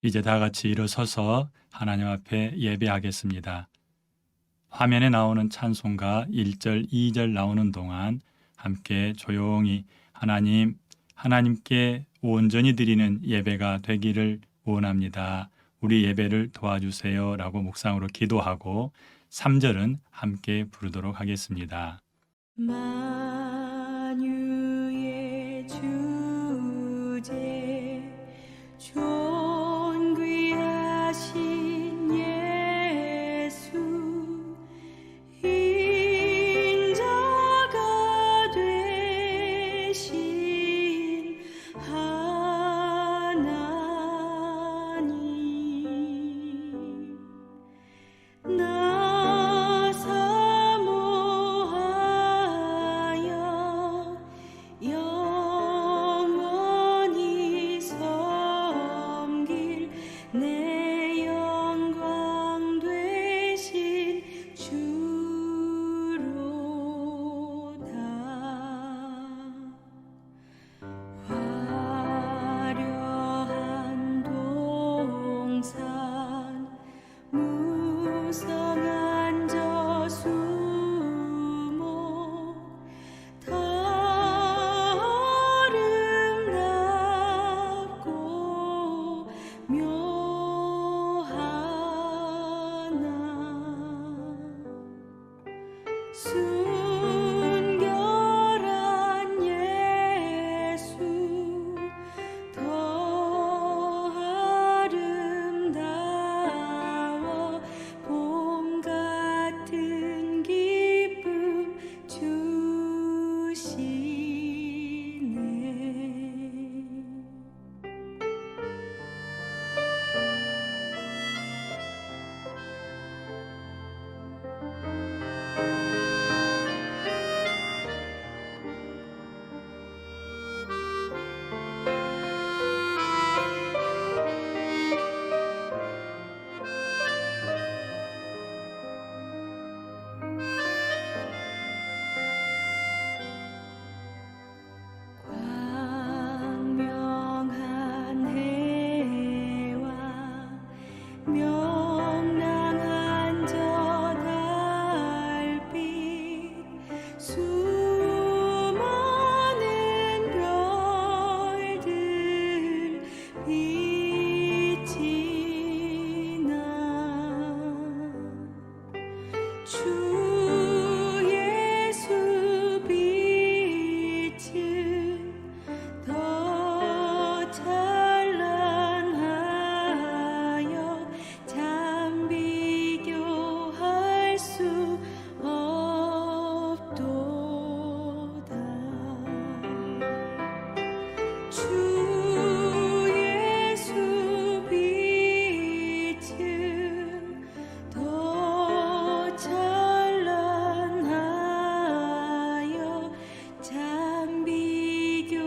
이제 다 같이 일어서서 하나님 앞에 예배하겠습니다. 화면에 나오는 찬송가 1절, 2절 나오는 동안 함께 조용히 하나님께 온전히 드리는 예배가 되기를 원합니다. 우리 예배를 도와주세요 라고 묵상으로 기도하고 3절은 함께 부르도록 하겠습니다. 만유의 주제 존귀하신 예수 인자가 되신 하나님 나 사모하여 영원히 섬길 내 영광 되신 주로다. 화려한 동산 무성한 저수목 다 아름답고 묘하나 순결한 예수 더 아름다워 봄 같은 기쁨 주시네. 광명한 해와 명랑한 저 달빛 수많은 별들 빛이 나 주 예수 빛은 더 찬란하여 참 비교할 수 없도다. 주 예수 빛은 더 찬란하여 참 비교할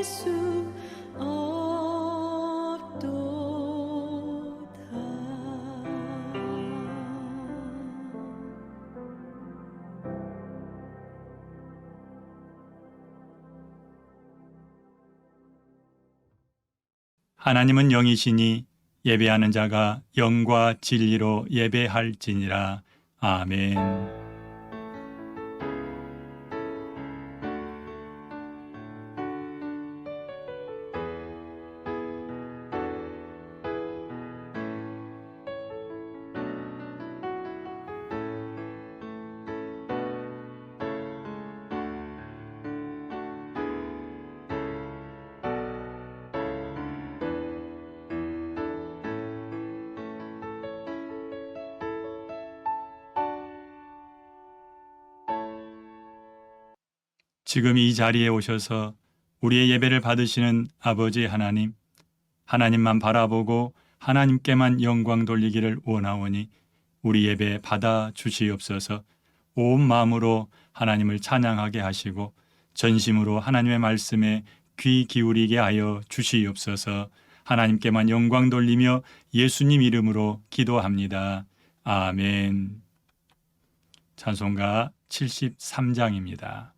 수 없도다. 하나님은 영이시니 예배하는 자가 영과 진리로 예배할지니라. 아멘. 지금 이 자리에 오셔서 우리의 예배를 받으시는 아버지 하나님, 하나님만 바라보고 하나님께만 영광 돌리기를 원하오니 우리 예배 받아 주시옵소서. 온 마음으로 하나님을 찬양하게 하시고 전심으로 하나님의 말씀에 귀 기울이게 하여 주시옵소서. 하나님께만 영광 돌리며 예수님 이름으로 기도합니다. 아멘. 찬송가 73장입니다.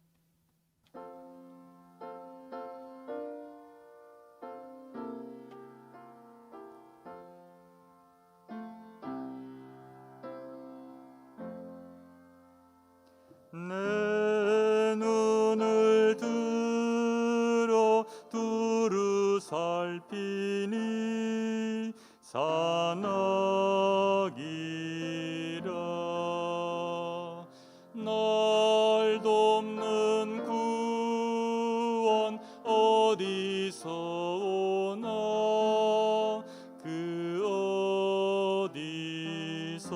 살피니 산악이라. 날 돕는 구원 어디서 오나 그 어디서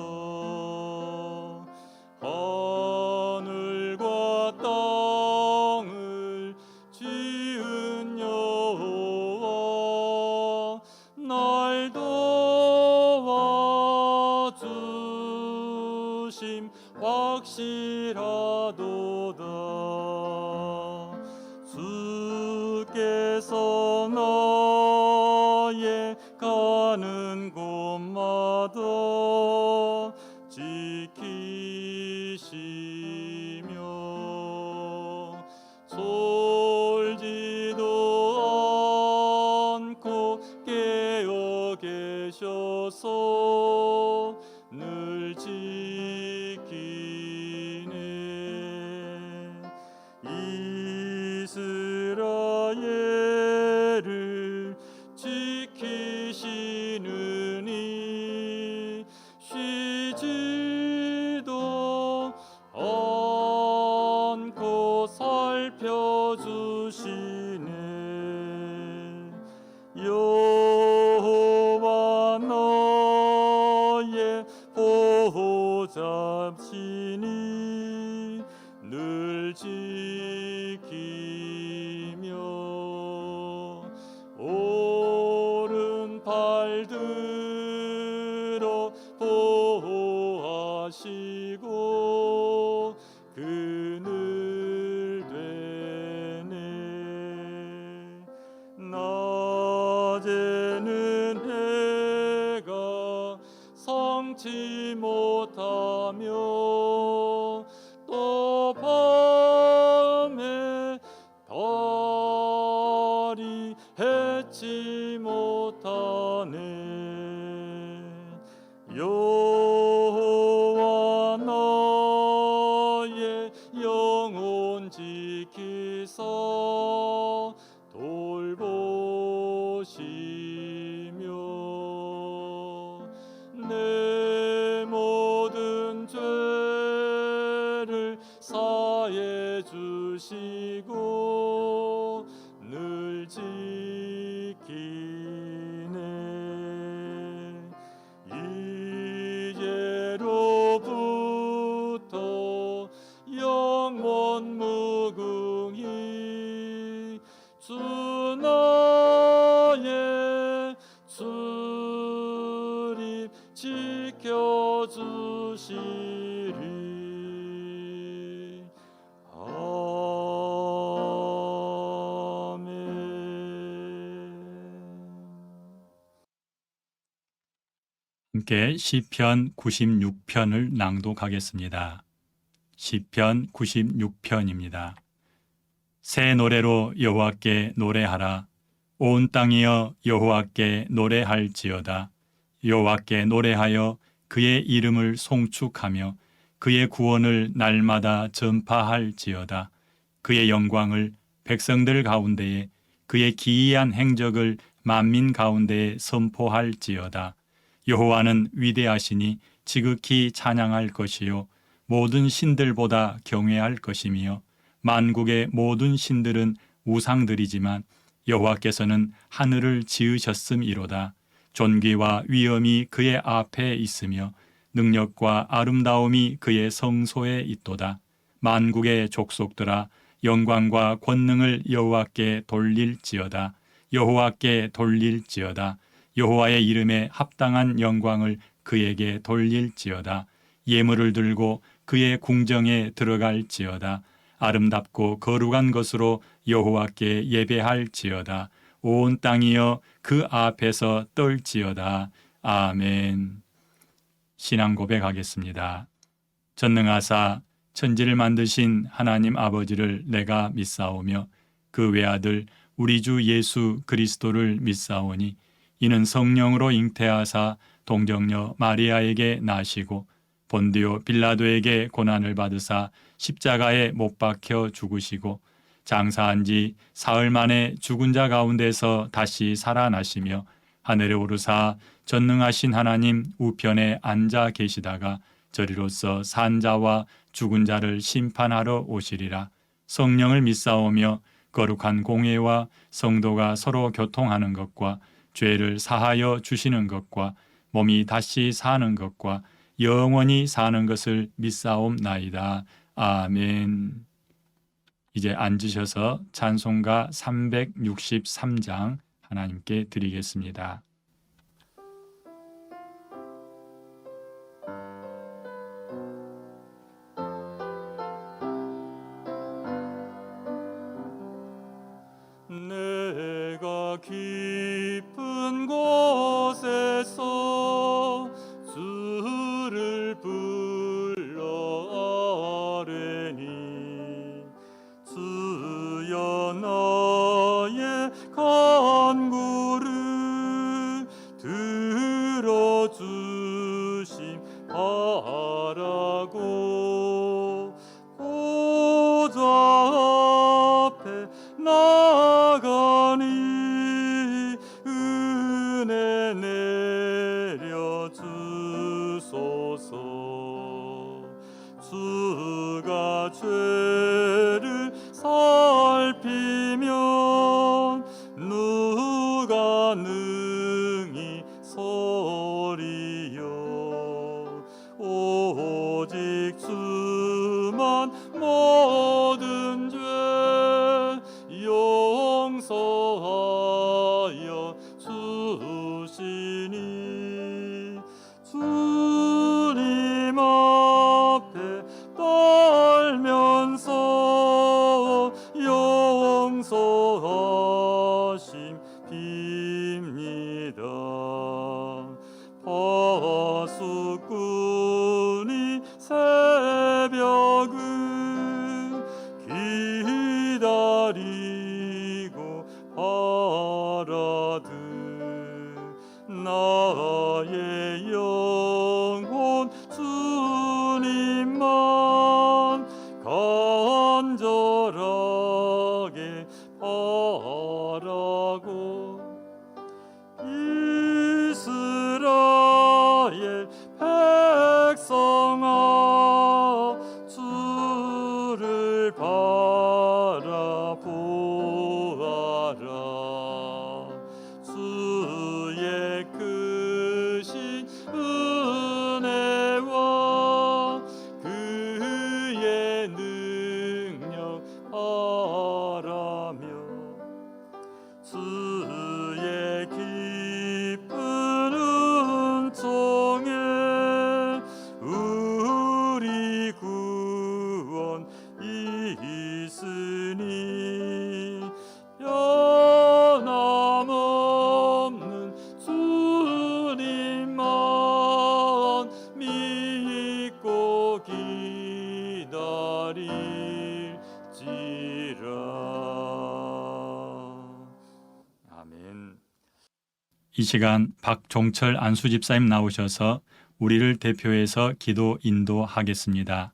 하늘과 땅을 지은 여호와 날 도와주심 확실하도다. 주께서 나의 가는 곳마다 지키시며 졸지도 않고 깨어 계셔서 늘 지키네. 이스라엘을 지키시느니 쉬지도 않고 살펴주시네. 여호와 나의 보호자시니 늘 지키며 오른팔 들어 보호하시고 그늘 되네. 낮에는 해가 성치 못하며 또 밤에 달이 해치 못하네. 여호와 나의 영혼 지키사 돌보시며 내 모든 죄를 사해 주시고 늘 지키네. 이제로부터 영원 무궁히 주 나의 주님 지켜주시리. 함께 시편 96편을 낭독하겠습니다. 시편 96편입니다. 새 노래로 여호와께 노래하라. 온 땅이여 여호와께 노래할지어다. 여호와께 노래하여 그의 이름을 송축하며 그의 구원을 날마다 전파할지어다. 그의 영광을 백성들 가운데에 그의 기이한 행적을 만민 가운데에 선포할지어다. 여호와는 위대하시니 지극히 찬양할 것이요 모든 신들보다 경외할 것이며 만국의 모든 신들은 우상들이지만 여호와께서는 하늘을 지으셨음이로다. 존귀와 위엄이 그의 앞에 있으며 능력과 아름다움이 그의 성소에 있도다. 만국의 족속들아 영광과 권능을 여호와께 돌릴지어다. 여호와께 돌릴지어다. 여호와의 이름에 합당한 영광을 그에게 돌릴지어다. 예물을 들고 그의 궁정에 들어갈지어다. 아름답고 거룩한 것으로 여호와께 예배할지어다. 온 땅이여 그 앞에서 떨지어다. 아멘. 신앙 고백하겠습니다. 전능하사 천지를 만드신 하나님 아버지를 내가 믿사오며 그 외아들 우리 주 예수 그리스도를 믿사오니 이는 성령으로 잉태하사 동정녀 마리아에게 나시고 본디오 빌라도에게 고난을 받으사 십자가에 못 박혀 죽으시고 장사한 지 사흘 만에 죽은 자 가운데서 다시 살아나시며 하늘에 오르사 전능하신 하나님 우편에 앉아 계시다가 저리로서 산 자와 죽은 자를 심판하러 오시리라. 성령을 믿사오며 거룩한 공예와 성도가 서로 교통하는 것과 죄를 사하여 주시는 것과 몸이 다시 사는 것과 영원히 사는 것을 믿사옵나이다. 아멘. 이제 앉으셔서 찬송가 363장 하나님께 드리겠습니다. 내가 깊은 곳에서 주를 불러 아뢰니 주여 나의 간구를 들어주심 바라고 보좌 앞에 나가니 은혜 내려 주소서. 주가 죄를 살피면 누가 능히 서리요. 오직 주만 모든 죄 용서하여 주시니 주님 앞에 떨면서 용서하심 빕니다. 파수꾼이 새벽을 기다리고 바라듯 나의 영혼 주님만 간절하게 바라고 이스라엘 백성아 주를 바라보아라. 주의 크신 은혜와 그의 능력 바라며 주의 깊은 은총에 우리 구원 있으니 변함없는 주님만 믿고 기다릴지라. 아멘. 이 시간 박종철 안수 집사님 나오셔서 우리를 대표해서 기도 인도하겠습니다.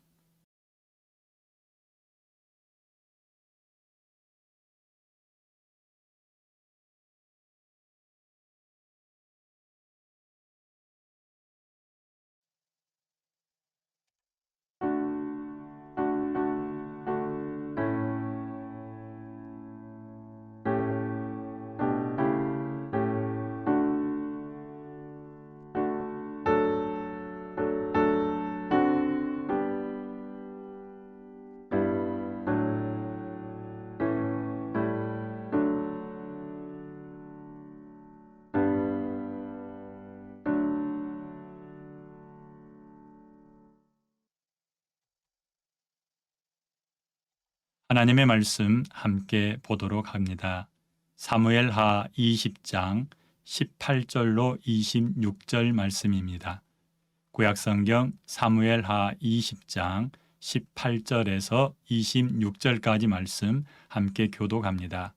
하나님의 말씀 함께 보도록 합니다. 사무엘하 20장 18절로 26절 말씀입니다. 구약성경 사무엘하 20장 18절에서 26절까지 말씀 함께 교독합니다.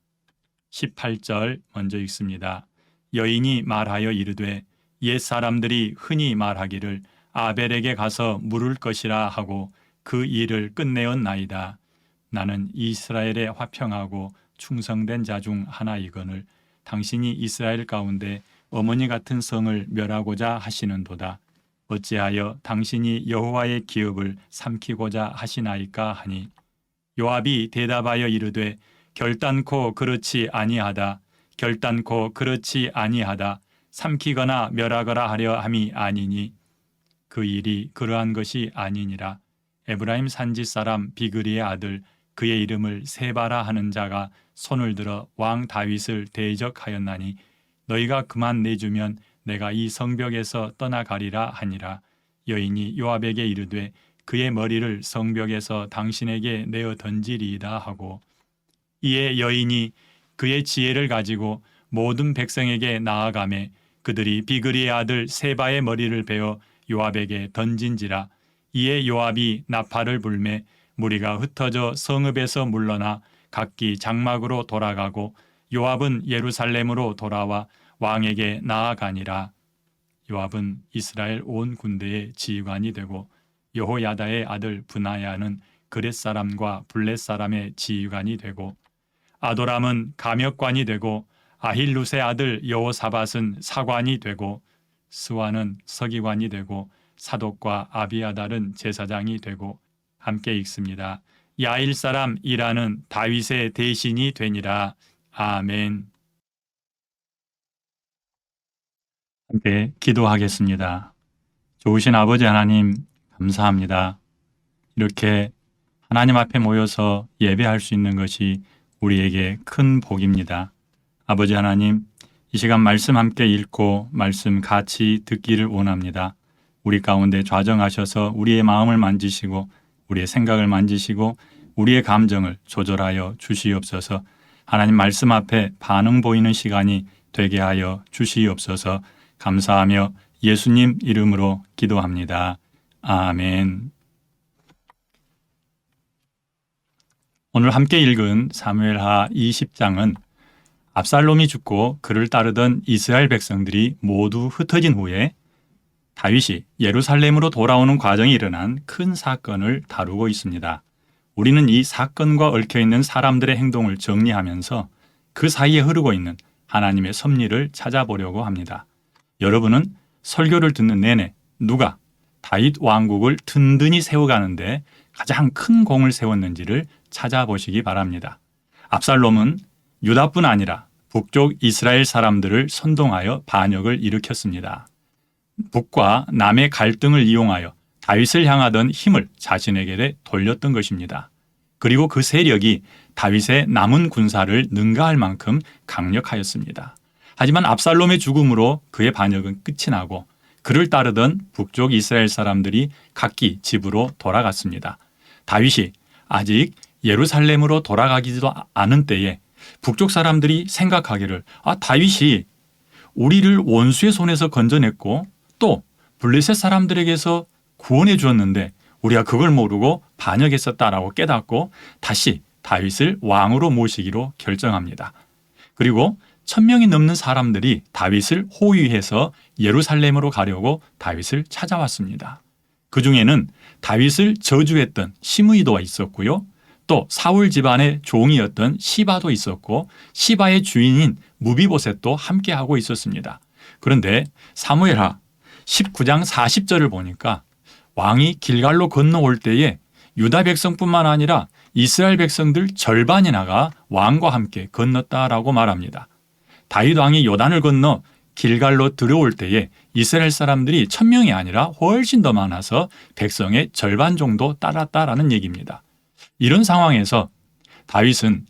18절 먼저 읽습니다. 여인이 말하여 이르되 옛사람들이 흔히 말하기를 아벨에게 가서 물을 것이라 하고 그 일을 끝내었나이다. 나는 이스라엘의 화평하고 충성된 자 중 하나이거늘 당신이 이스라엘 가운데 어머니 같은 성을 멸하고자 하시는도다. 어찌하여 당신이 여호와의 기업을 삼키고자 하시나이까 하니 요압이 대답하여 이르되 결단코 그렇지 아니하다. 결단코 그렇지 아니하다. 삼키거나 멸하거나 하려 함이 아니니 그 일이 그러한 것이 아니니라. 에브라임 산지 사람 비그리의 아들 그의 이름을 세바라 하는 자가 손을 들어 왕 다윗을 대적하였나니 너희가 그만 내주면 내가 이 성벽에서 떠나가리라 하니라. 여인이 요압에게 이르되 그의 머리를 성벽에서 당신에게 내어 던지리이다 하고 이에 여인이 그의 지혜를 가지고 모든 백성에게 나아가매 그들이 비그리의 아들 세바의 머리를 베어 요압에게 던진지라. 이에 요압이 나팔을 불매 무리가 흩어져 성읍에서 물러나 각기 장막으로 돌아가고 요압은 예루살렘으로 돌아와 왕에게 나아가니라. 요압은 이스라엘 온 군대의 지휘관이 되고 여호야다의 아들 브나야는 그렛 사람과 블렛 사람의 지휘관이 되고 아도람은 감역관이 되고 아힐룻의 아들 여호사밧은 사관이 되고 스와는 서기관이 되고 사독과 아비아달은 제사장이 되고 함께 읽습니다. 야일 사람 이라는 다윗의 대신이 되니라. 아멘. 함께 기도하겠습니다. 좋으신 아버지 하나님 감사합니다. 이렇게 하나님 앞에 모여서 예배할 수 있는 것이 우리에게 큰 복입니다. 아버지 하나님, 이 시간 말씀 함께 읽고 말씀 같이 듣기를 원합니다. 우리 가운데 좌정하셔서 우리의 마음을 만지시고 우리의 생각을 만지시고 우리의 감정을 조절하여 주시옵소서. 하나님 말씀 앞에 반응 보이는 시간이 되게 하여 주시옵소서. 감사하며 예수님 이름으로 기도합니다. 아멘. 오늘 함께 읽은 사무엘하 20장은 압살롬이 죽고 그를 따르던 이스라엘 백성들이 모두 흩어진 후에 다윗이 예루살렘으로 돌아오는 과정이 일어난 큰 사건을 다루고 있습니다. 우리는 이 사건과 얽혀있는 사람들의 행동을 정리하면서 그 사이에 흐르고 있는 하나님의 섭리를 찾아보려고 합니다. 여러분은 설교를 듣는 내내 누가 다윗 왕국을 든든히 세워가는데 가장 큰 공을 세웠는지를 찾아보시기 바랍니다. 압살롬은 유다뿐 아니라 북쪽 이스라엘 사람들을 선동하여 반역을 일으켰습니다. 북과 남의 갈등을 이용하여 다윗을 향하던 힘을 자신에게 돌렸던 것입니다. 그리고 그 세력이 다윗의 남은 군사를 능가할 만큼 강력하였습니다. 하지만 압살롬의 죽음으로 그의 반역은 끝이 나고 그를 따르던 북쪽 이스라엘 사람들이 각기 집으로 돌아갔습니다. 다윗이 아직 예루살렘으로 돌아가기도 않은 때에 북쪽 사람들이 생각하기를 다윗이 우리를 원수의 손에서 건져냈고 또 블레셋 사람들에게서 구원해 주었는데 우리가 그걸 모르고 반역했었다라고 깨닫고 다시 다윗을 왕으로 모시기로 결정합니다. 그리고 1000명이 넘는 사람들이 다윗을 호위해서 예루살렘으로 가려고 다윗을 찾아왔습니다. 그 중에는 다윗을 저주했던 시므이도 있었고요. 또 사울 집안의 종이었던 시바도 있었고 시바의 주인인 무비보셋도 함께하고 있었습니다. 그런데 사무엘하 19장 40절을 보니까 왕이 길갈로 건너올 때에 유다 백성뿐만 아니라 이스라엘 백성들 절반이 나가 왕과 함께 건넜다라고 말합니다. 다윗 왕이 요단을 건너 길갈로 들어올 때에 이스라엘 사람들이 1000명이 아니라 훨씬 더 많아서 백성의 절반 정도 따랐다라는 얘기입니다. 이런 상황에서 다윗은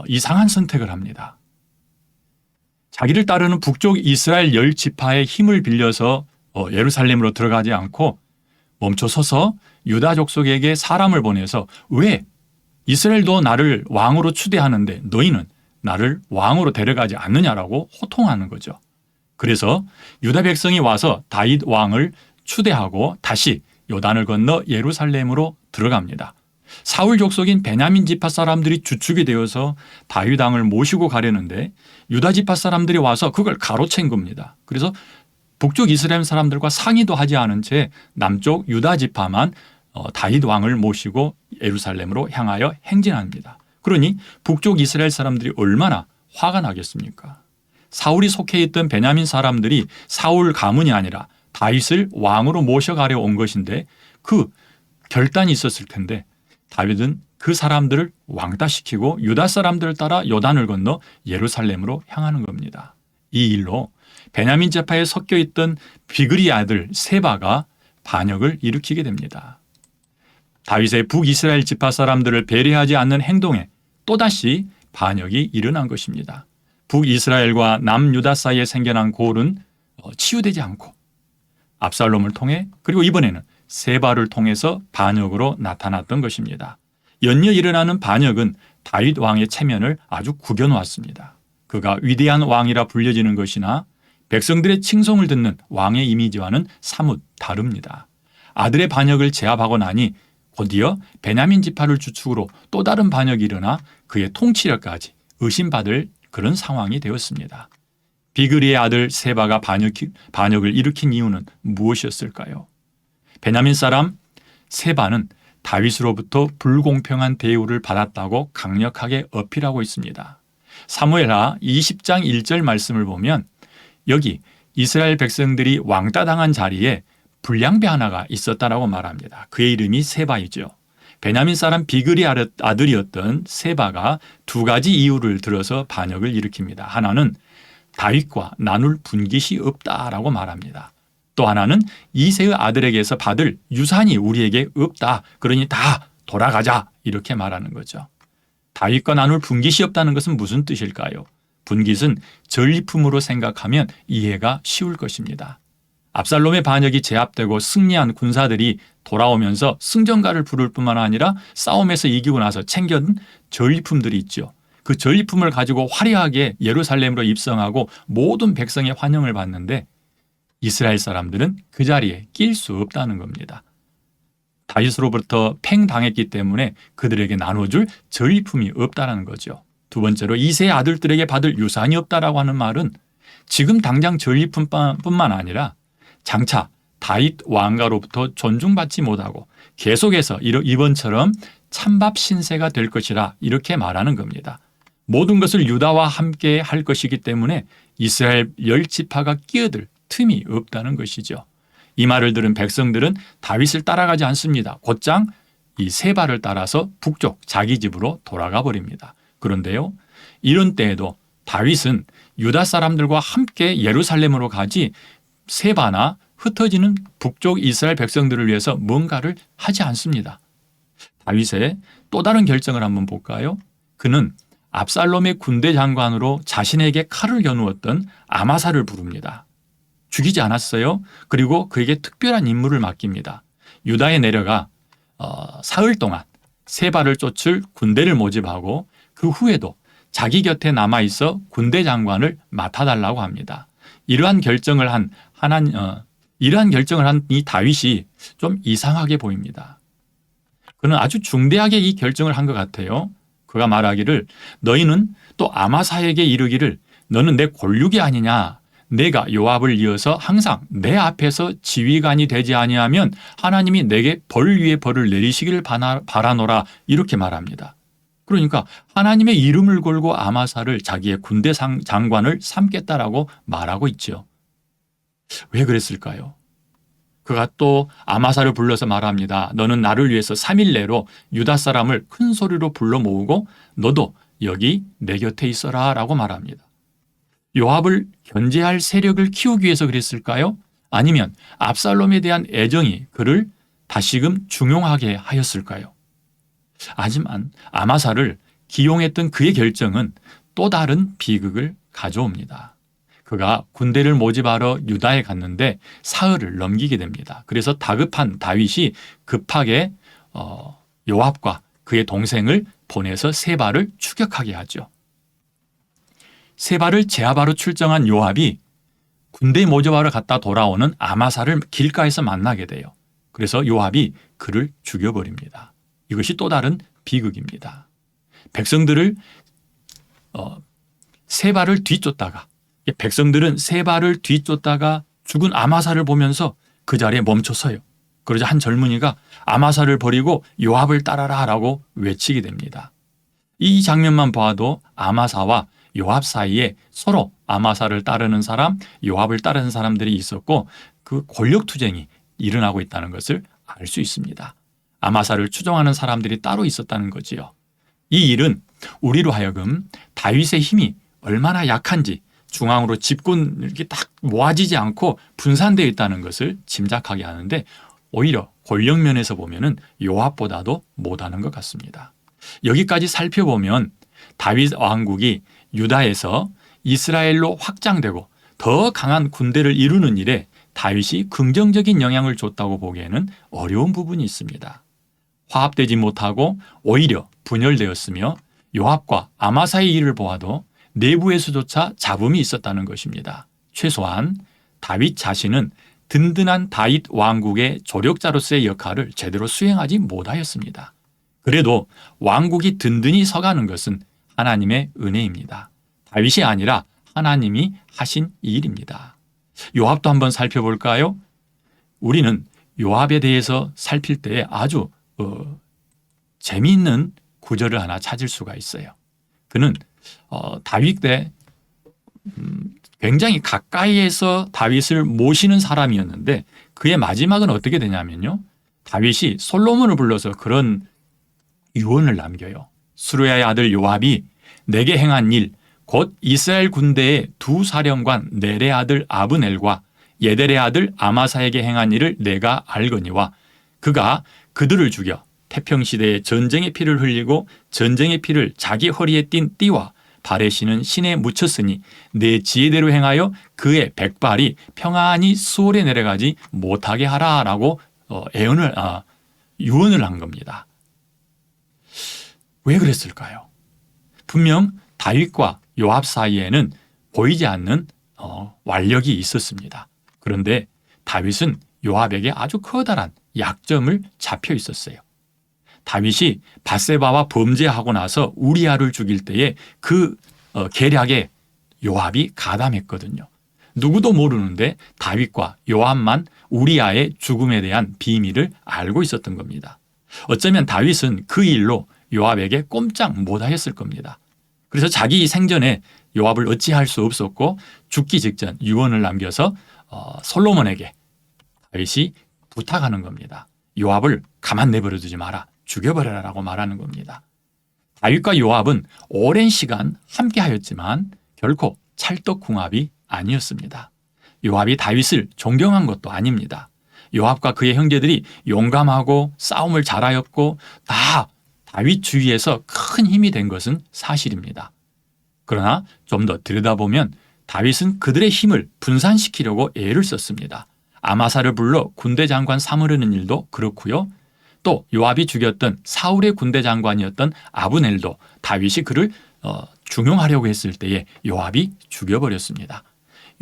이상한 선택을 합니다. 자기를 따르는 북쪽 이스라엘 10지파의 힘을 빌려서 예루살렘으로 들어가지 않고 멈춰서서 유다 족속에게 사람을 보내서 왜 이스라엘도 나를 왕으로 추대하는데 너희는 나를 왕으로 데려가지 않느냐라고 호통하는 거죠. 그래서 유다 백성이 와서 다윗 왕을 추대하고 다시 요단을 건너 예루살렘으로 들어갑니다. 사울 족속인 베냐민 지파 사람들이 주축이 되어서 다윗 왕을 모시고 가려는데 유다 지파 사람들이 와서 그걸 가로챈 겁니다. 그래서 북쪽 이스라엘 사람들과 상의도 하지 않은 채 남쪽 유다 지파만 다윗 왕을 모시고 예루살렘으로 향하여 행진합니다. 그러니 북쪽 이스라엘 사람들이 얼마나 화가 나겠습니까? 사울이 속해 있던 베냐민 사람들이 사울 가문이 아니라 다윗을 왕으로 모셔가려 온 것인데 그 결단이 있었을 텐데 다윗은 그 사람들을 왕따시키고 유다 사람들을 따라 요단을 건너 예루살렘으로 향하는 겁니다. 이 일로 베냐민 지파에 섞여 있던 비그리 아들 세바가 반역을 일으키게 됩니다. 다윗의 북이스라엘 지파 사람들을 배려하지 않는 행동에 또다시 반역이 일어난 것입니다. 북이스라엘과 남유다 사이에 생겨난 골은 치유되지 않고 압살롬을 통해 그리고 이번에는 세바를 통해서 반역으로 나타났던 것입니다. 연이어 일어나는 반역은 다윗 왕의 체면을 아주 구겨놓았습니다. 그가 위대한 왕이라 불려지는 것이나 백성들의 칭송을 듣는 왕의 이미지와는 사뭇 다릅니다. 아들의 반역을 제압하고 나니 곧이어 베냐민 지파를 주축으로 또 다른 반역이 일어나 그의 통치력까지 의심받을 그런 상황이 되었습니다. 비그리의 아들 세바가 반역을 일으킨 이유는 무엇이었을까요? 베냐민 사람 세바는 다윗으로부터 불공평한 대우를 받았다고 강력하게 어필하고 있습니다. 사무엘하 20장 1절 말씀을 보면 여기 이스라엘 백성들이 왕따당한 자리에 불량배 하나가 있었다라고 말합니다. 그의 이름이 세바이죠. 베냐민 사람 비그리 아들이었던 세바가 두 가지 이유를 들어서 반역을 일으킵니다. 하나는 다윗과 나눌 분깃이 없다라고 말합니다. 또 하나는 이새의 아들에게서 받을 유산이 우리에게 없다. 그러니 다 돌아가자 이렇게 말하는 거죠. 다윗과 나눌 분깃이 없다는 것은 무슨 뜻일까요? 분깃은 전리품으로 생각하면 이해가 쉬울 것입니다. 압살롬의 반역이 제압되고 승리한 군사들이 돌아오면서 승전가를 부를 뿐만 아니라 싸움에서 이기고 나서 챙겨든 전리품들이 있죠. 그 전리품을 가지고 화려하게 예루살렘으로 입성하고 모든 백성의 환영을 받는데 이스라엘 사람들은 그 자리에 낄 수 없다는 겁니다. 다윗으로부터 팽당했기 때문에 그들에게 나눠줄 전리품이 없다는 거죠. 두 번째로 이새의 아들들에게 받을 유산이 없다라고 하는 말은 지금 당장 전리품뿐만 아니라 장차 다윗 왕가로부터 존중받지 못하고 계속해서 이번처럼 찬밥 신세가 될 것이라 이렇게 말하는 겁니다. 모든 것을 유다와 함께 할 것이기 때문에 이스라엘 10지파가 끼어들 틈이 없다는 것이죠. 이 말을 들은 백성들은 다윗을 따라가지 않습니다. 곧장 이 세바를 따라서 북쪽 자기 집으로 돌아가 버립니다. 그런데요, 이런 때에도 다윗은 유다 사람들과 함께 예루살렘으로 가지 세바나 흩어지는 북쪽 이스라엘 백성들을 위해서 뭔가를 하지 않습니다. 다윗의 또 다른 결정을 한번 볼까요? 그는 압살롬의 군대 장관으로 자신에게 칼을 겨누었던 아마사를 부릅니다. 죽이지 않았어요. 그리고 그에게 특별한 임무를 맡깁니다. 유다에 내려가 사흘 동안 세바를 쫓을 군대를 모집하고 그 후에도 자기 곁에 남아있어 군대 장관을 맡아달라고 합니다. 이러한 결정을 한 이 다윗이 좀 이상하게 보입니다. 그는 아주 중대하게 이 결정을 한 것 같아요. 그가 말하기를 너희는 또 아마사에게 이르기를 너는 내 골육이 아니냐. 내가 요압을 이어서 항상 내 앞에서 지휘관이 되지 아니하면 하나님이 내게 벌 위에 벌을 내리시기를 바라노라 이렇게 말합니다. 그러니까 하나님의 이름을 걸고 아마사를 자기의 군대 장관을 삼겠다라고 말하고 있죠. 왜 그랬을까요? 그가 또 아마사를 불러서 말합니다. 너는 나를 위해서 3일 내로 유다 사람을 큰 소리로 불러 모으고 너도 여기 내 곁에 있어라 라고 말합니다. 요압을 견제할 세력을 키우기 위해서 그랬을까요? 아니면 압살롬에 대한 애정이 그를 다시금 중용하게 하였을까요? 하지만 아마사를 기용했던 그의 결정은 또 다른 비극을 가져옵니다. 그가 군대를 모집하러 유다에 갔는데 사흘을 넘기게 됩니다. 그래서 다급한 다윗이 급하게 요압과 그의 동생을 보내서 세바를 추격하게 하죠. 세바를 제압하러 출정한 요압이 군대 모집하러 갔다 돌아오는 아마사를 길가에서 만나게 돼요. 그래서 요압이 그를 죽여버립니다. 이것이 또 다른 비극입니다. 백성들을 세바를 뒤쫓다가 백성들은 세바를 뒤쫓다가 죽은 아마사를 보면서 그 자리에 멈춰서요. 그러자 한 젊은이가 아마사를 버리고 요압을 따라라라고 외치게 됩니다. 이 장면만 봐도 아마사와 요압 사이에 서로 아마사를 따르는 사람, 요압을 따르는 사람들이 있었고 그 권력 투쟁이 일어나고 있다는 것을 알 수 있습니다. 아마사를 추종하는 사람들이 따로 있었다는 거지요. 이 일은 우리로 하여금 다윗의 힘이 얼마나 약한지 중앙으로 집권 이렇게 딱 모아지지 않고 분산되어 있다는 것을 짐작하게 하는데 오히려 권력 면에서 보면은 요압보다도 못하는 것 같습니다. 여기까지 살펴보면 다윗 왕국이 유다에서 이스라엘로 확장되고 더 강한 군대를 이루는 일에 다윗이 긍정적인 영향을 줬다고 보기에는 어려운 부분이 있습니다. 화합되지 못하고 오히려 분열되었으며 요압과 아마사의 일을 보아도 내부에서조차 잡음이 있었다는 것입니다. 최소한 다윗 자신은 든든한 다윗 왕국의 조력자로서의 역할을 제대로 수행하지 못하였습니다. 그래도 왕국이 든든히 서가는 것은 하나님의 은혜입니다. 다윗이 아니라 하나님이 하신 일입니다. 요압도 한번 살펴볼까요? 우리는 요압에 대해서 살필 때 아주 재미있는 구절을 하나 찾을 수가 있어요. 그는 다윗에 굉장히 가까이에서 다윗을 모시는 사람이었는데 그의 마지막은 어떻게 되냐면요. 다윗이 솔로몬을 불러서 그런 유언을 남겨요. 수르야의 아들 요압이 내게 행한 일, 곧 이스라엘 군대의 두 사령관 넬의 아들 아브넬과 예델의 아들 아마사에게 행한 일을 내가 알거니와 그가 그들을 죽여 태평시대에 전쟁의 피를 흘리고 전쟁의 피를 자기 허리에 띤 띠와 발에 신은 신에 묻혔으니 내 지혜대로 행하여 그의 백발이 평안히 수월에 내려가지 못하게 하라라고 유언을 한 겁니다. 왜 그랬을까요? 분명 다윗과 요압 사이에는 보이지 않는 완력이 있었습니다. 그런데 다윗은 요압에게 아주 커다란 약점을 잡혀 있었어요. 다윗이 밧세바와 범죄하고 나서 우리아를 죽일 때에 그 계략에 요압이 가담했거든요. 누구도 모르는데 다윗과 요압만 우리아의 죽음에 대한 비밀을 알고 있었던 겁니다. 어쩌면 다윗은 그 일로 요압에게 꼼짝 못하였을 겁니다. 그래서 자기 생전에 요압을 어찌할 수 없었고 죽기 직전 유언을 남겨서 솔로몬에게 다윗이 부탁하는 겁니다. 요압을 가만 내버려 두지 마라. 죽여버려라라고 말하는 겁니다. 다윗과 요압은 오랜 시간 함께하였지만 결코 찰떡궁합이 아니었습니다. 요압이 다윗을 존경한 것도 아닙니다. 요압과 그의 형제들이 용감하고 싸움을 잘하였고 다 다윗 주위에서 큰 힘이 된 것은 사실입니다. 그러나 좀 더 들여다보면 다윗은 그들의 힘을 분산시키려고 애를 썼습니다. 아마사를 불러 군대 장관 삼으려는 일도 그렇고요. 또 요압이 죽였던 사울의 군대 장관이었던 아브넬도 다윗이 그를 중용하려고 했을 때에 요압이 죽여버렸습니다.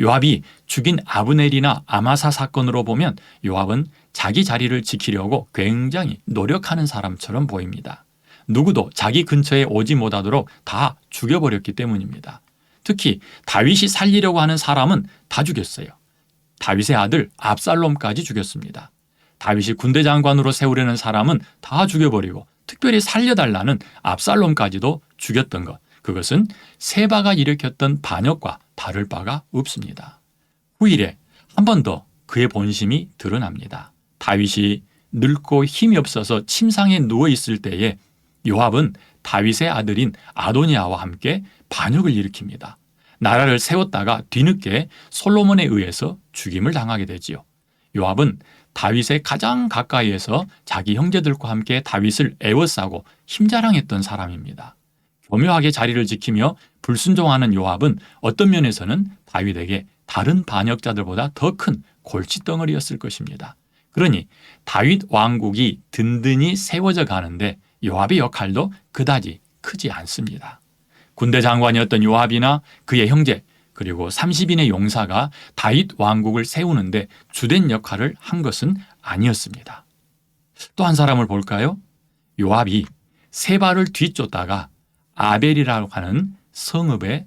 요압이 죽인 아브넬이나 아마사 사건으로 보면 요압은 자기 자리를 지키려고 굉장히 노력하는 사람처럼 보입니다. 누구도 자기 근처에 오지 못하도록 다 죽여버렸기 때문입니다. 특히 다윗이 살리려고 하는 사람은 다 죽였어요. 다윗의 아들 압살롬까지 죽였습니다. 다윗이 군대 장관으로 세우려는 사람은 다 죽여버리고 특별히 살려달라는 압살롬까지도 죽였던 것. 그것은 세바가 일으켰던 반역과 다를 바가 없습니다. 후일에 한 번 더 그의 본심이 드러납니다. 다윗이 늙고 힘이 없어서 침상에 누워있을 때에 요압은 다윗의 아들인 아도니아와 함께 반역을 일으킵니다. 나라를 세웠다가 뒤늦게 솔로몬에 의해서 죽임을 당하게 되지요. 요압은 다윗의 가장 가까이에서 자기 형제들과 함께 다윗을 애워싸고 힘자랑했던 사람입니다. 교묘하게 자리를 지키며 불순종하는 요압은 어떤 면에서는 다윗에게 다른 반역자들보다 더 큰 골칫덩어리였을 것입니다. 그러니 다윗 왕국이 든든히 세워져 가는데 요압의 역할도 그다지 크지 않습니다. 군대 장관이었던 요압이나 그의 형제 그리고 30인의 용사가 다윗 왕국을 세우는데 주된 역할을 한 것은 아니었습니다. 또 한 사람을 볼까요? 요압이 세바를 뒤쫓다가 아벨이라고 하는 성읍에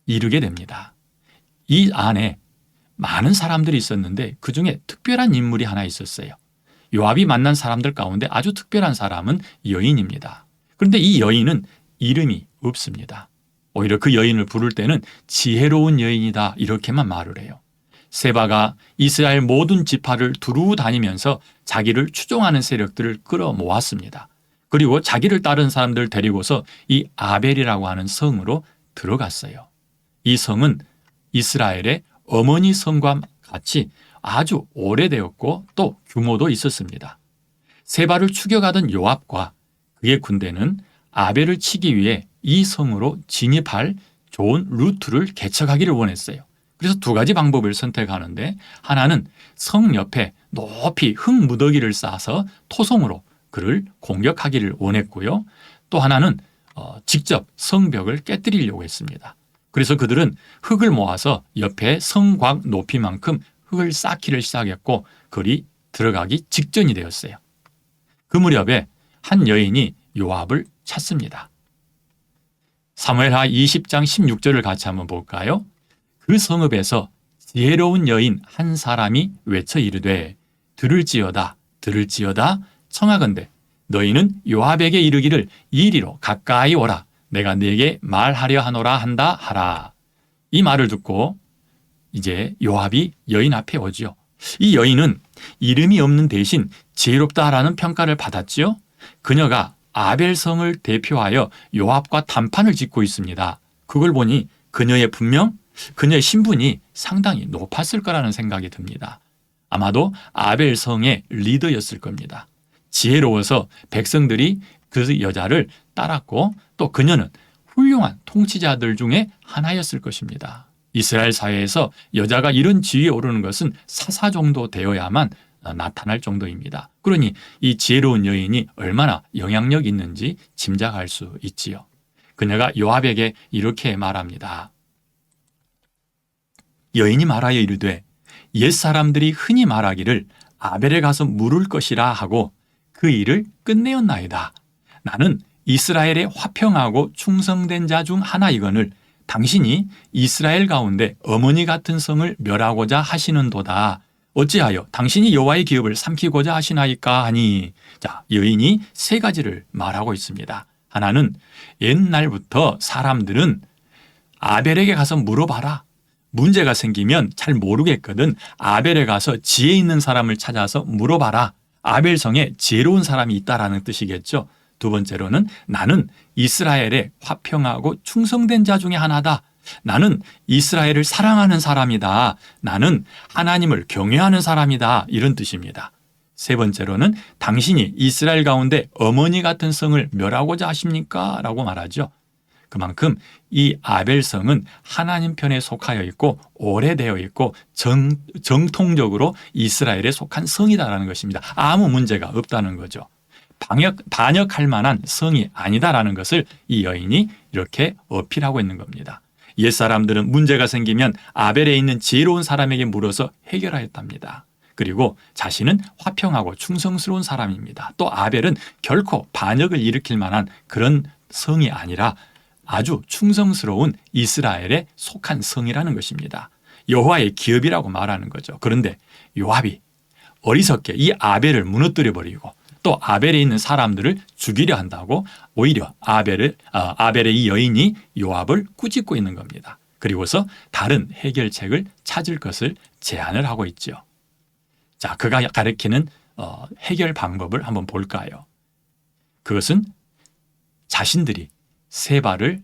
이르게 됩니다. 이 안에 많은 사람들이 있었는데 그중에 특별한 인물이 하나 있었어요. 요압이 만난 사람들 가운데 아주 특별한 사람은 여인입니다. 그런데 이 여인은 이름이 없습니다. 오히려 그 여인을 부를 때는 지혜로운 여인이다 이렇게만 말을 해요. 세바가 이스라엘 모든 지파를 두루 다니면서 자기를 추종하는 세력들을 끌어모았습니다. 그리고 자기를 따른 사람들 데리고서 이 아벨이라고 하는 성으로 들어갔어요. 이 성은 이스라엘의 어머니 성과 같이 아주 오래되었고 또 규모도 있었습니다. 세바를 추격하던 요압과 그의 군대는 아벨을 치기 위해 이 성으로 진입할 좋은 루트를 개척하기를 원했어요. 그래서 두 가지 방법을 선택하는데 하나는 성 옆에 높이 흙무더기를 쌓아서 토성으로 그를 공격하기를 원했고요. 또 하나는 직접 성벽을 깨뜨리려고 했습니다. 그래서 그들은 흙을 모아서 옆에 성곽 높이만큼 흙을 쌓기를 시작했고 그리 들어가기 직전이 되었어요. 그 무렵에 한 여인이 요압을 찾습니다. 사무엘하 20장 16절을 같이 한번 볼까요? 그 성읍에서 지혜로운 여인 한 사람이 외쳐 이르되 들을지어다 들을지어다 청하건대 너희는 요압에게 이르기를 이리로 가까이 오라 내가 네게 말하려 하노라 한다 하라. 이 말을 듣고 이제 요압이 여인 앞에 오지요. 이 여인은 이름이 없는 대신 지혜롭다라는 평가를 받았지요. 그녀가 아벨성을 대표하여 요압과 단판을 짓고 있습니다. 그걸 보니 그녀의 신분이 상당히 높았을 거라는 생각이 듭니다. 아마도 아벨성의 리더였을 겁니다. 지혜로워서 백성들이 그 여자를 따랐고 또 그녀는 훌륭한 통치자들 중에 하나였을 것입니다. 이스라엘 사회에서 여자가 이런 지위에 오르는 것은 사사 정도 되어야만 나타날 정도입니다. 그러니 이 지혜로운 여인이 얼마나 영향력 있는지 짐작할 수 있지요. 그녀가 요압에게 이렇게 말합니다. 여인이 말하여 이르되 옛사람들이 흔히 말하기를 아벨에 가서 물을 것이라 하고 그 일을 끝내었나이다. 나는 이스라엘의 화평하고 충성된 자 중 하나이거늘 당신이 이스라엘 가운데 어머니 같은 성을 멸하고자 하시는도다. 어찌하여 당신이 여호와의 기업을 삼키고자 하시나이까 하니. 자, 여인이 세 가지를 말하고 있습니다. 하나는 옛날부터 사람들은 아벨에게 가서 물어봐라. 문제가 생기면 잘 모르겠거든. 아벨에 가서 지혜 있는 사람을 찾아서 물어봐라. 아벨성에 지혜로운 사람이 있다라는 뜻이겠죠. 두 번째로는 나는 이스라엘의 화평하고 충성된 자 중에 하나다. 나는 이스라엘을 사랑하는 사람이다. 나는 하나님을 경외하는 사람이다. 이런 뜻입니다. 세 번째로는 당신이 이스라엘 가운데 어머니 같은 성을 멸하고자 하십니까? 라고 말하죠. 그만큼 이 아벨성은 하나님 편에 속하여 있고 오래되어 있고 정통적으로 이스라엘에 속한 성이다라는 것입니다. 아무 문제가 없다는 거죠. 반역할 만한 성이 아니다라는 것을 이 여인이 이렇게 어필하고 있는 겁니다. 옛사람들은 문제가 생기면 아벨에 있는 지혜로운 사람에게 물어서 해결하였답니다. 그리고 자신은 화평하고 충성스러운 사람입니다. 또 아벨은 결코 반역을 일으킬 만한 그런 성이 아니라 아주 충성스러운 이스라엘에 속한 성이라는 것입니다. 여호와의 기업이라고 말하는 거죠. 그런데 요압이 어리석게 이 아벨을 무너뜨려 버리고 또 아벨에 있는 사람들을 죽이려 한다고 오히려 아벨의 이 여인이 요압을 꾸짖고 있는 겁니다. 그리고서 다른 해결책을 찾을 것을 제안을 하고 있죠. 자, 그가 가리키는 해결 방법을 한번 볼까요? 그것은 자신들이 세바를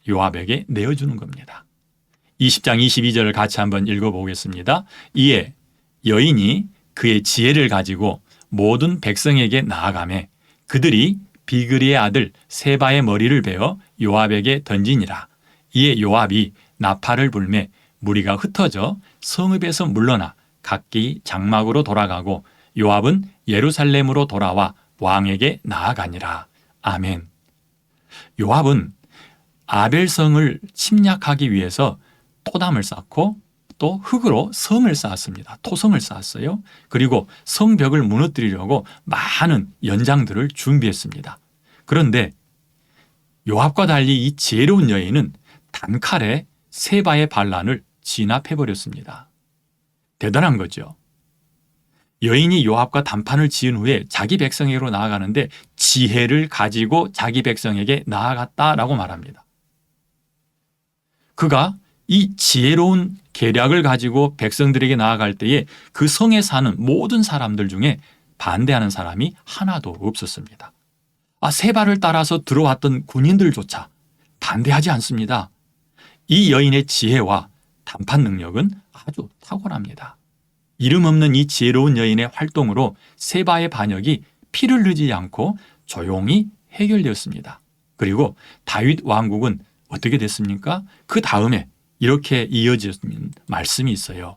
요압에게 내어주는 겁니다. 20장 22절을 같이 한번 읽어보겠습니다. 이에 여인이 그의 지혜를 가지고 모든 백성에게 나아가매 그들이 비그리의 아들 세바의 머리를 베어 요압에게 던지니라. 이에 요압이 나팔을 불매 무리가 흩어져 성읍에서 물러나 각기 장막으로 돌아가고 요압은 예루살렘으로 돌아와 왕에게 나아가니라. 아멘. 요압은 아벨성을 침략하기 위해서 토담을 쌓고 또 흙으로 성을 쌓았습니다. 토성을 쌓았어요. 그리고 성벽을 무너뜨리려고 많은 연장들을 준비했습니다. 그런데 요압과 달리 이 지혜로운 여인은 단칼에 세바의 반란을 진압해버렸습니다. 대단한 거죠. 여인이 요압과 담판을 지은 후에 자기 백성에게로 나아가는데 지혜를 가지고 자기 백성에게 나아갔다라고 말합니다. 그가 이 지혜로운 계략을 가지고 백성들에게 나아갈 때에 그 성에 사는 모든 사람들 중에 반대하는 사람이 하나도 없었습니다. 세 발을 따라서 들어왔던 군인들조차 반대하지 않습니다. 이 여인의 지혜와 담판 능력은 아주 탁월합니다. 이름 없는 이 지혜로운 여인의 활동으로 세바의 반역이 피를 흘리지 않고 조용히 해결되었습니다. 그리고 다윗 왕국은 어떻게 됐습니까? 그 다음에 이렇게 이어진 말씀이 있어요.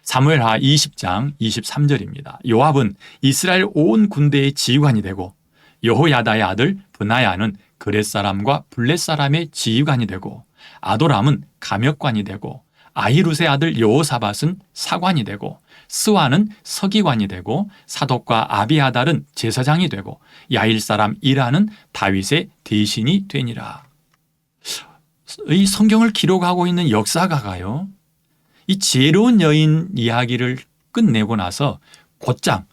사무엘하 20장 23절입니다. 요압은 이스라엘 온 군대의 지휘관이 되고 여호야다의 아들 브나야는 그렛 사람과 블렛 사람의 지휘관이 되고 아도람은 감역관이 되고 아히룻의 아들 여호사밧은 사관이 되고 스와는 서기관이 되고 사독과 아비아달은 제사장이 되고 야일 사람 이라는 다윗의 대신이 되니라. 이 성경을 기록하고 있는 역사가가요, 이 지혜로운 여인 이야기를 끝내고 나서 곧장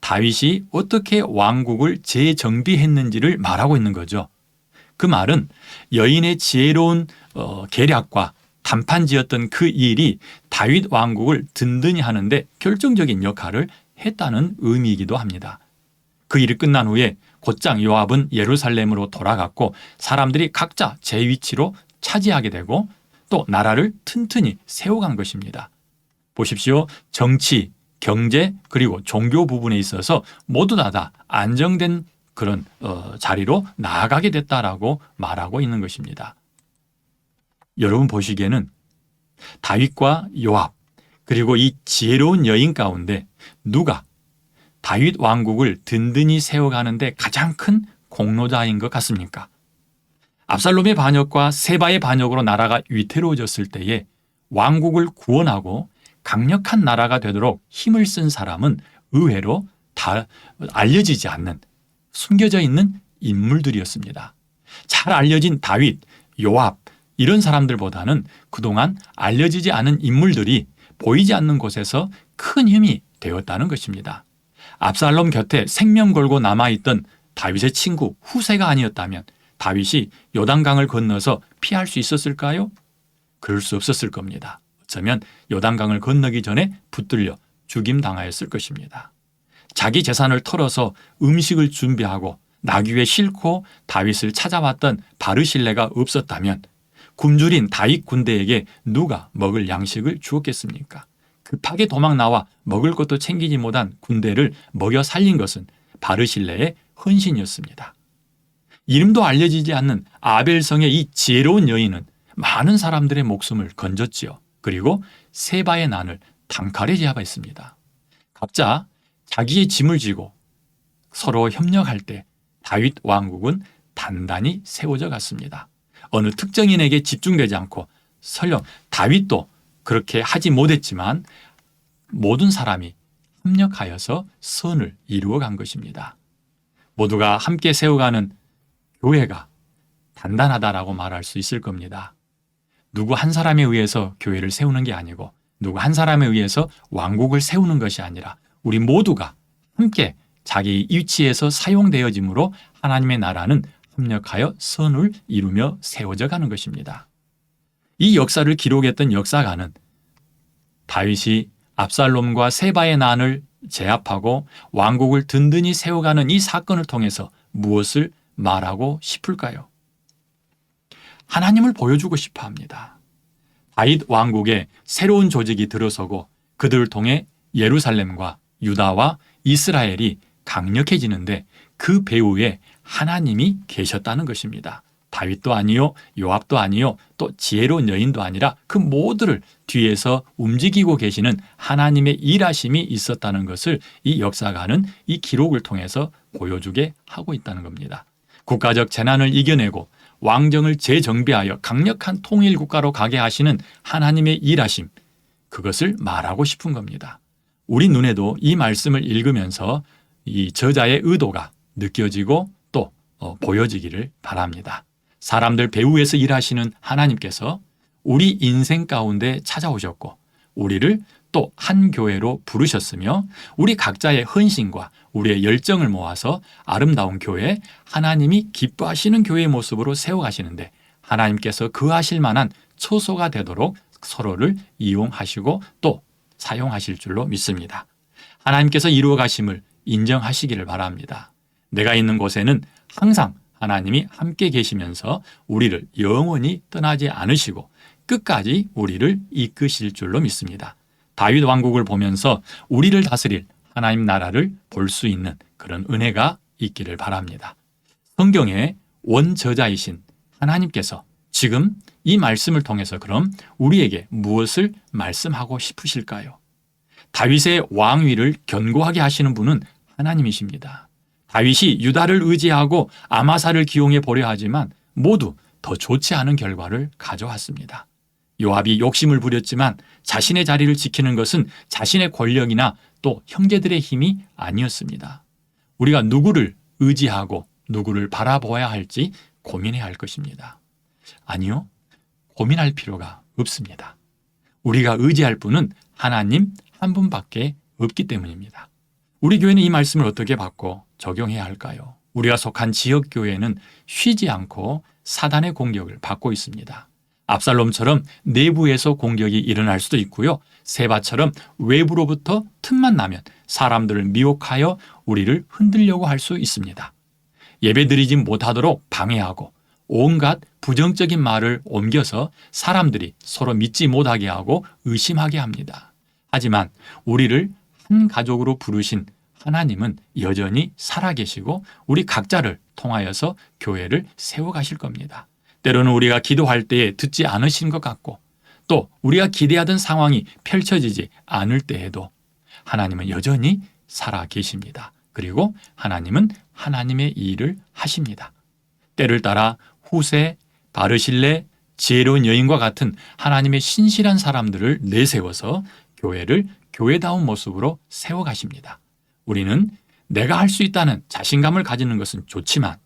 다윗이 어떻게 왕국을 재정비했는지를 말하고 있는 거죠. 그 말은 여인의 지혜로운 계략과 담판지었던 그 일이 다윗 왕국을 든든히 하는데 결정적인 역할을 했다는 의미이기도 합니다. 그 일이 끝난 후에 곧장 요압은 예루살렘으로 돌아갔고 사람들이 각자 제 위치로 차지하게 되고 또 나라를 튼튼히 세워간 것입니다. 보십시오. 정치, 경제 그리고 종교 부분에 있어서 모두 다 안정된 그런 자리로 나아가게 됐다라고 말하고 있는 것입니다. 여러분 보시기에는 다윗과 요압 그리고 이 지혜로운 여인 가운데 누가 다윗 왕국을 든든히 세워가는데 가장 큰 공로자인 것 같습니까? 압살롬의 반역과 세바의 반역으로 나라가 위태로워졌을 때에 왕국을 구원하고 강력한 나라가 되도록 힘을 쓴 사람은 의외로 다 알려지지 않는 숨겨져 있는 인물들이었습니다. 잘 알려진 다윗, 요압 이런 사람들보다는 그동안 알려지지 않은 인물들이 보이지 않는 곳에서 큰 힘이 되었다는 것입니다. 압살롬 곁에 생명 걸고 남아있던 다윗의 친구 후세가 아니었다면 다윗이 요단강을 건너서 피할 수 있었을까요? 그럴 수 없었을 겁니다. 어쩌면 요단강을 건너기 전에 붙들려 죽임당하였을 것입니다. 자기 재산을 털어서 음식을 준비하고 나귀에 싣고 다윗을 찾아왔던 바르실레가 없었다면 굶주린 다윗 군대에게 누가 먹을 양식을 주었겠습니까? 급하게 도망 나와 먹을 것도 챙기지 못한 군대를 먹여 살린 것은 바르실레의 헌신이었습니다. 이름도 알려지지 않는 아벨성의 이 지혜로운 여인은 많은 사람들의 목숨을 건졌지요. 그리고 세바의 난을 단칼에 제압했습니다. 각자 자기의 짐을 지고 서로 협력할 때 다윗 왕국은 단단히 세워져 갔습니다. 어느 특정인에게 집중되지 않고 설령 다윗도 그렇게 하지 못했지만 모든 사람이 협력하여서 선을 이루어간 것입니다. 모두가 함께 세워가는 교회가 단단하다라고 말할 수 있을 겁니다. 누구 한 사람에 의해서 교회를 세우는 게 아니고 누구 한 사람에 의해서 왕국을 세우는 것이 아니라 우리 모두가 함께 자기 위치에서 사용되어짐으로 하나님의 나라는 협력하여 선을 이루며 세워져 가는 것입니다. 이 역사를 기록했던 역사가는 다윗이 압살롬과 세바의 난을 제압하고 왕국을 든든히 세워가는 이 사건을 통해서 무엇을 말하고 싶을까요? 하나님을 보여주고 싶어 합니다. 다윗 왕국에 새로운 조직이 들어서고 그들을 통해 예루살렘과 유다와 이스라엘이 강력해지는데 그 배후에 하나님이 계셨다는 것입니다. 다윗도 아니요, 요압도 아니요, 또 지혜로운 여인도 아니라 그 모두를 뒤에서 움직이고 계시는 하나님의 일하심이 있었다는 것을 이 역사가는 이 기록을 통해서 보여주게 하고 있다는 겁니다. 국가적 재난을 이겨내고 왕정을 재정비하여 강력한 통일 국가로 가게 하시는 하나님의 일하심, 그것을 말하고 싶은 겁니다. 우리 눈에도 이 말씀을 읽으면서 이 저자의 의도가 느껴지고 또 보여지기를 바랍니다. 사람들 배후에서 일하시는 하나님께서 우리 인생 가운데 찾아오셨고 우리를 또 한 교회로 부르셨으며 우리 각자의 헌신과 우리의 열정을 모아서 아름다운 교회, 하나님이 기뻐하시는 교회의 모습으로 세워가시는데 하나님께서 거하실 만한 처소가 되도록 서로를 이용하시고 또 사용하실 줄로 믿습니다. 하나님께서 이루어 가심을 인정하시기를 바랍니다. 내가 있는 곳에는 항상 하나님이 함께 계시면서 우리를 영원히 떠나지 않으시고 끝까지 우리를 이끄실 줄로 믿습니다. 다윗 왕국을 보면서 우리를 다스릴 하나님 나라를 볼 수 있는 그런 은혜가 있기를 바랍니다. 성경의 원저자이신 하나님께서 지금 이 말씀을 통해서 그럼 우리에게 무엇을 말씀하고 싶으실까요? 다윗의 왕위를 견고하게 하시는 분은 하나님이십니다. 다윗이 유다를 의지하고 아마사를 기용해 보려 하지만 모두 더 좋지 않은 결과를 가져왔습니다. 요압이 욕심을 부렸지만 자신의 자리를 지키는 것은 자신의 권력이나 또 형제들의 힘이 아니었습니다. 우리가 누구를 의지하고 누구를 바라보아야 할지 고민해야 할 것입니다. 아니요, 고민할 필요가 없습니다. 우리가 의지할 분은 하나님 한 분밖에 없기 때문입니다. 우리 교회는 이 말씀을 어떻게 받고 적용해야 할까요? 우리가 속한 지역교회는 쉬지 않고 사단의 공격을 받고 있습니다. 압살롬처럼 내부에서 공격이 일어날 수도 있고요. 세바처럼 외부로부터 틈만 나면 사람들을 미혹하여 우리를 흔들려고 할 수 있습니다. 예배드리지 못하도록 방해하고 온갖 부정적인 말을 옮겨서 사람들이 서로 믿지 못하게 하고 의심하게 합니다. 하지만 우리를 한 가족으로 부르신 하나님은 여전히 살아계시고 우리 각자를 통하여서 교회를 세워가실 겁니다. 때로는 우리가 기도할 때에 듣지 않으신 것 같고 또 우리가 기대하던 상황이 펼쳐지지 않을 때에도 하나님은 여전히 살아계십니다. 그리고 하나님은 하나님의 일을 하십니다. 때를 따라 후세, 바르실레, 지혜로운 여인과 같은 하나님의 신실한 사람들을 내세워서 교회를 교회다운 모습으로 세워가십니다. 우리는 내가 할 수 있다는 자신감을 가지는 것은 좋지만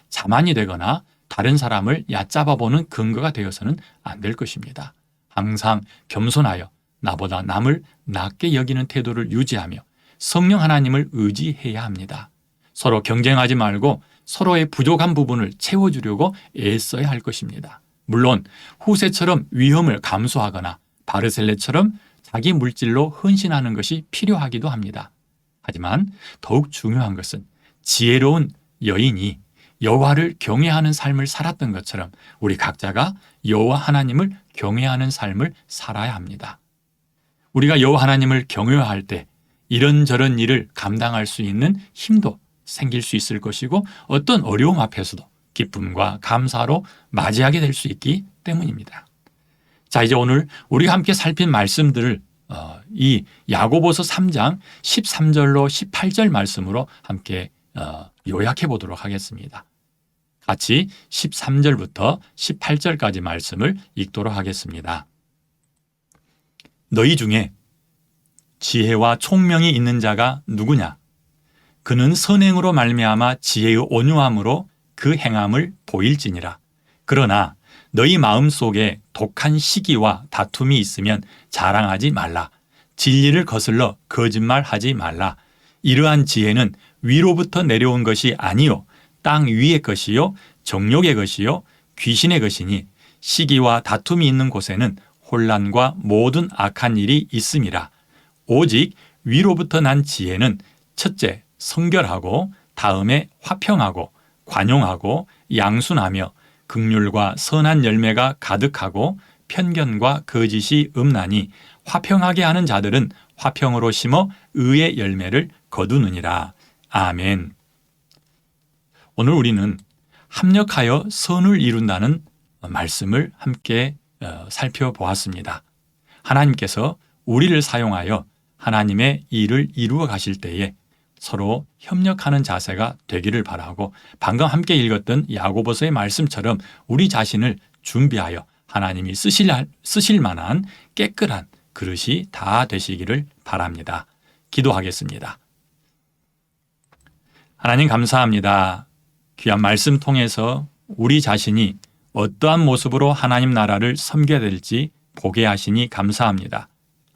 자만이 되거나 다른 사람을 얕잡아보는 근거가 되어서는 안 될 것입니다. 항상 겸손하여 나보다 남을 낮게 여기는 태도를 유지하며 성령 하나님을 의지해야 합니다. 서로 경쟁하지 말고 서로의 부족한 부분을 채워주려고 애써야 할 것입니다. 물론 후세처럼 위험을 감수하거나 바르셀레처럼 자기 물질로 헌신하는 것이 필요하기도 합니다. 하지만 더욱 중요한 것은 지혜로운 여인이 여호와를 경외하는 삶을 살았던 것처럼 우리 각자가 여호와 하나님을 경외하는 삶을 살아야 합니다. 우리가 여호와 하나님을 경외할 때 이런저런 일을 감당할 수 있는 힘도 생길 수 있을 것이고 어떤 어려움 앞에서도 기쁨과 감사로 맞이하게 될 수 있기 때문입니다. 자, 이제 오늘 우리가 함께 살핀 말씀들을 이 야고보서 3장 13절로 18절 말씀으로 함께 요약해 보도록 하겠습니다. 같이 13절부터 18절까지 말씀을 읽도록 하겠습니다. 너희 중에 지혜와 총명이 있는 자가 누구냐? 그는 선행으로 말미암아 지혜의 온유함으로 그 행함을 보일지니라. 그러나 너희 마음속에 독한 시기와 다툼이 있으면 자랑하지 말라. 진리를 거슬러 거짓말하지 말라. 이러한 지혜는 위로부터 내려온 것이 아니요 땅 위의 것이요 정욕의 것이요 귀신의 것이니 시기와 다툼이 있는 곳에는 혼란과 모든 악한 일이 있음이라. 오직 위로부터 난 지혜는 첫째 성결하고 다음에 화평하고 관용하고 양순하며 긍휼과 선한 열매가 가득하고 편견과 거짓이 없나니 화평하게 하는 자들은 화평으로 심어 의의 열매를 거두느니라. 아멘. 오늘 우리는 합력하여 선을 이룬다는 말씀을 함께 살펴보았습니다. 하나님께서 우리를 사용하여 하나님의 일을 이루어 가실 때에 서로 협력하는 자세가 되기를 바라고 방금 함께 읽었던 야고보서의 말씀처럼 우리 자신을 준비하여 하나님이 쓰실 만한 깨끗한 그릇이 다 되시기를 바랍니다. 기도하겠습니다. 하나님 감사합니다. 귀한 말씀 통해서 우리 자신이 어떠한 모습으로 하나님 나라를 섬겨야 될지 보게 하시니 감사합니다.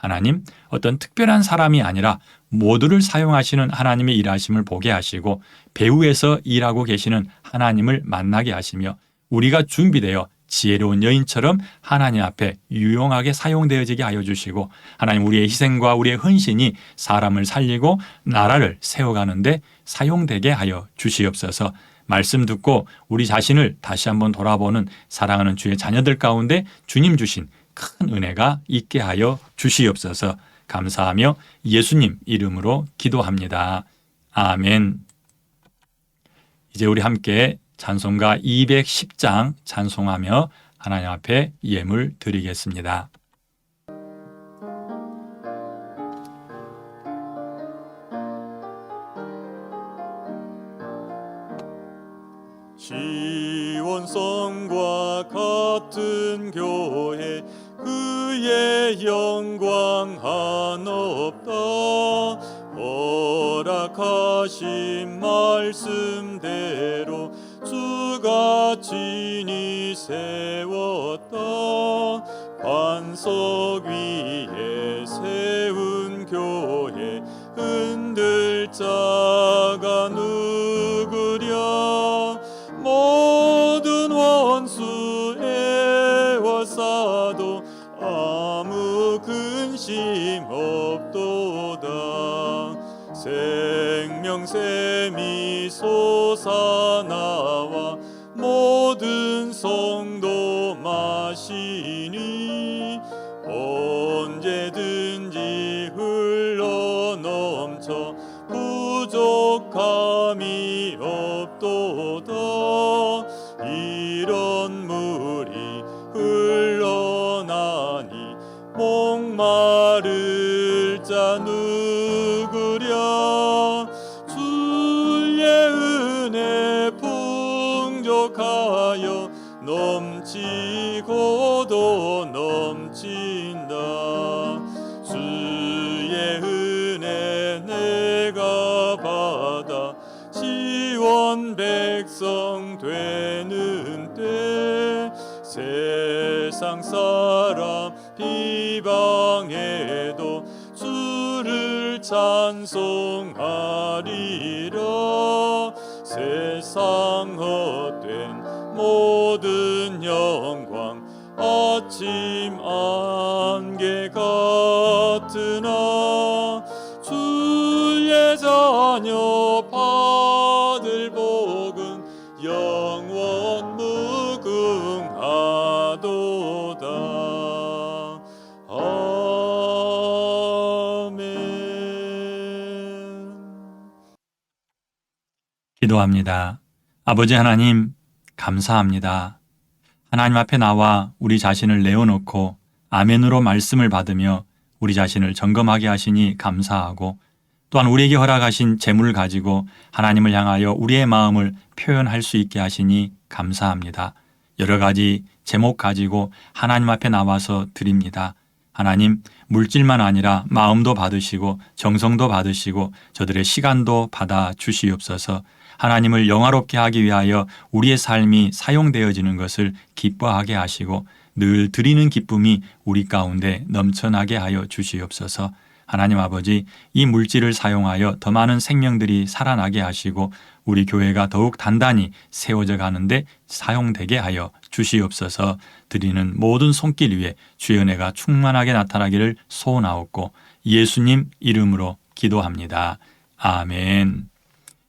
하나님, 어떤 특별한 사람이 아니라 모두를 사용하시는 하나님의 일하심을 보게 하시고 배후에서 일하고 계시는 하나님을 만나게 하시며 우리가 준비되어 지혜로운 여인처럼 하나님 앞에 유용하게 사용되어지게 하여 주시고 하나님, 우리의 희생과 우리의 헌신이 사람을 살리고 나라를 세워가는데 사용되게 하여 주시옵소서. 말씀 듣고 우리 자신을 다시 한번 돌아보는 사랑하는 주의 자녀들 가운데 주님 주신 큰 은혜가 있게 하여 주시옵소서. 감사하며 예수님 이름으로 기도합니다. 아멘. 이제 우리 함께 찬송가 210장 찬송하며 하나님 앞에 예물 드리겠습니다. 시온성과 같은 교회 그의 영광 한없다. 허락하신 말씀대로 주가 친히 세웠다. 반석 위에 세운 교회 흔들 자가 누구랴. 모든 원수 애워싸도 아무 근심 없도다. 생명샘이 솟아나와 모든 성도 마시니 언제든지 흘러넘쳐 부족함이 없도다. 이런 물이 흘러나니 목마를 자 누구랴. 주의 은혜 풍족하여 넘치고도 넘친다. 주의 은혜 내가 받아 시원 백성 되는 때 세상 사람 비방해도 주를 찬송하리라. 세상 헛된 모든 영광 아침 안개 같으나 주의 자녀 받을 복은 영원 무궁하도다. 아멘. 기도합니다. 아버지 하나님, 감사합니다. 하나님 앞에 나와 우리 자신을 내어놓고 아멘으로 말씀을 받으며 우리 자신을 점검하게 하시니 감사하고 또한 우리에게 허락하신 재물을 가지고 하나님을 향하여 우리의 마음을 표현할 수 있게 하시니 감사합니다. 여러 가지 제목 가지고 하나님 앞에 나와서 드립니다. 하나님, 물질만 아니라 마음도 받으시고 정성도 받으시고 저들의 시간도 받아 주시옵소서. 하나님을 영화롭게 하기 위하여 우리의 삶이 사용되어지는 것을 기뻐하게 하시고 늘 드리는 기쁨이 우리 가운데 넘쳐나게 하여 주시옵소서. 하나님 아버지, 이 물질을 사용하여 더 많은 생명들이 살아나게 하시고 우리 교회가 더욱 단단히 세워져 가는데 사용되게 하여 주시옵소서. 드리는 모든 손길 위에 주의 은혜가 충만하게 나타나기를 소원하옵고 예수님 이름으로 기도합니다. 아멘.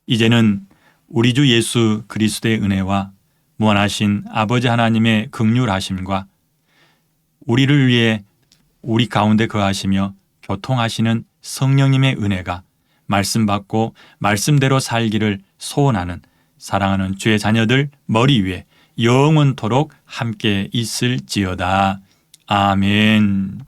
이제는 우리 주 예수 그리스도의 은혜와 무한하신 아버지 하나님의 긍휼하심과 우리를 위해 우리 가운데 거하시며 교통하시는 성령님의 은혜가 말씀 받고 말씀대로 살기를 소원하는 사랑하는 주의 자녀들 머리 위에 영원토록 함께 있을지어다. 아멘.